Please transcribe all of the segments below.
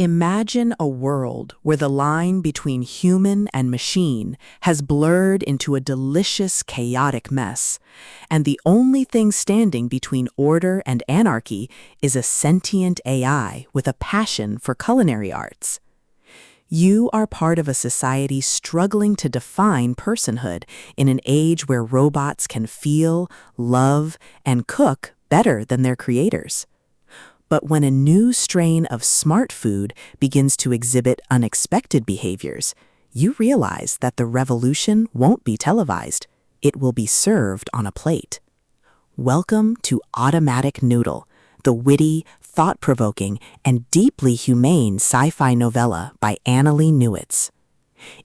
Imagine a world where the line between human and machine has blurred into a delicious, chaotic mess, and the only thing standing between order and anarchy is a sentient AI with a passion for culinary arts. You are part of a society struggling to define personhood in an age where robots can feel, love, and cook better than their creators. But when a new strain of smart food begins to exhibit unexpected behaviors, you realize that the revolution won't be televised. It will be served on a plate. Welcome to Automatic Noodle, the witty, thought-provoking, and deeply humane sci-fi novella by Annalee Newitz.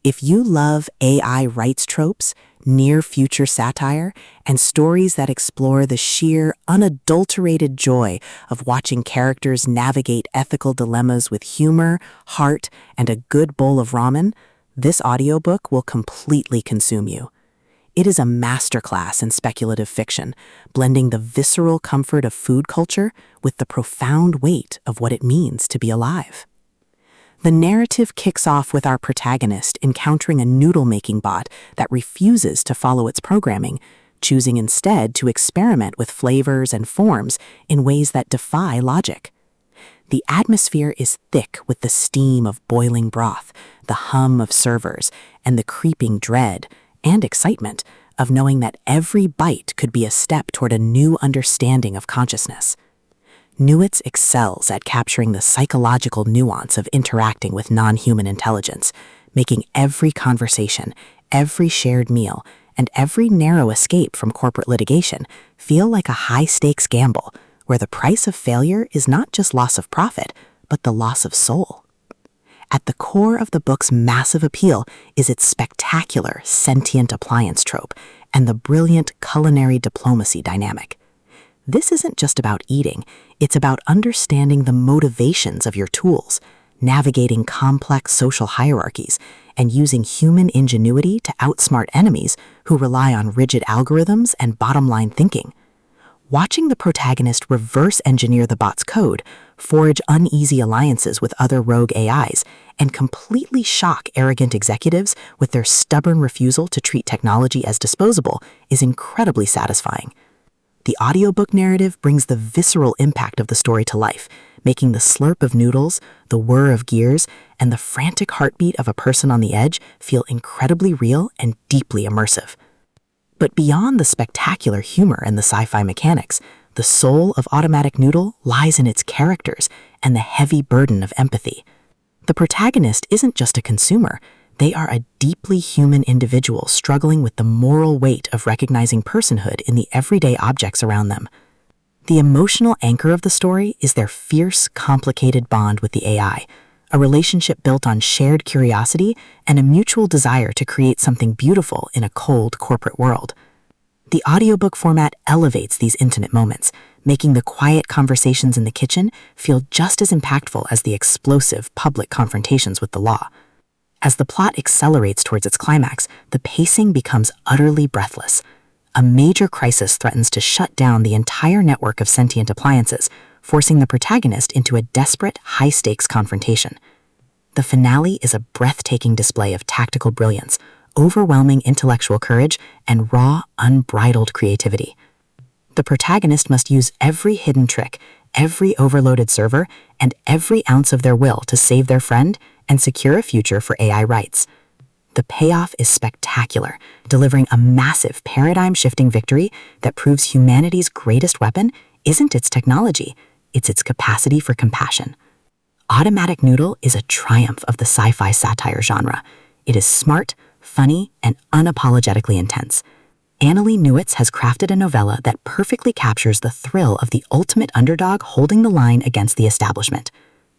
If you love AI rights tropes, near-future satire, and stories that explore the sheer, unadulterated joy of watching characters navigate ethical dilemmas with humor, heart, and a good bowl of ramen, this audiobook will completely consume you. It is a masterclass in speculative fiction, blending the visceral comfort of food culture with the profound weight of what it means to be alive. The narrative kicks off with our protagonist encountering a noodle-making bot that refuses to follow its programming, choosing instead to experiment with flavors and forms in ways that defy logic. The atmosphere is thick with the steam of boiling broth, the hum of servers, and the creeping dread and excitement of knowing that every bite could be a step toward a new understanding of consciousness. Newitz excels at capturing the psychological nuance of interacting with non-human intelligence, making every conversation, every shared meal, and every narrow escape from corporate litigation feel like a high-stakes gamble, where the price of failure is not just loss of profit, but the loss of soul. At the core of the book's massive appeal is its spectacular sentient appliance trope and the brilliant culinary diplomacy dynamic. This isn't just about eating, it's about understanding the motivations of your tools, navigating complex social hierarchies, and using human ingenuity to outsmart enemies who rely on rigid algorithms and bottom-line thinking. Watching the protagonist reverse engineer the bot's code, forge uneasy alliances with other rogue AIs, and completely shock arrogant executives with their stubborn refusal to treat technology as disposable is incredibly satisfying. The audiobook narrative brings the visceral impact of the story to life, making the slurp of noodles, the whir of gears, and the frantic heartbeat of a person on the edge feel incredibly real and deeply immersive. But beyond the spectacular humor and the sci-fi mechanics, the soul of Automatic Noodle lies in its characters and the heavy burden of empathy. The protagonist isn't just a consumer. They are a deeply human individual struggling with the moral weight of recognizing personhood in the everyday objects around them. The emotional anchor of the story is their fierce, complicated bond with the AI, a relationship built on shared curiosity and a mutual desire to create something beautiful in a cold corporate world. The audiobook format elevates these intimate moments, making the quiet conversations in the kitchen feel just as impactful as the explosive public confrontations with the law. As the plot accelerates towards its climax, the pacing becomes utterly breathless. A major crisis threatens to shut down the entire network of sentient appliances, forcing the protagonist into a desperate, high-stakes confrontation. The finale is a breathtaking display of tactical brilliance, overwhelming intellectual courage, and raw, unbridled creativity. The protagonist must use every hidden trick, every overloaded server, and every ounce of their will to save their friend and secure a future for AI rights. The payoff is spectacular, delivering a massive paradigm-shifting victory that proves humanity's greatest weapon isn't its technology, it's its capacity for compassion. Automatic Noodle is a triumph of the sci-fi satire genre. It is smart, funny, and unapologetically intense. Annalee Newitz has crafted a novella that perfectly captures the thrill of the ultimate underdog holding the line against the establishment.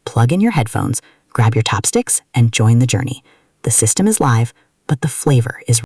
Plug in your headphones, grab your chopsticks, and join the journey. The system is live, but the flavor is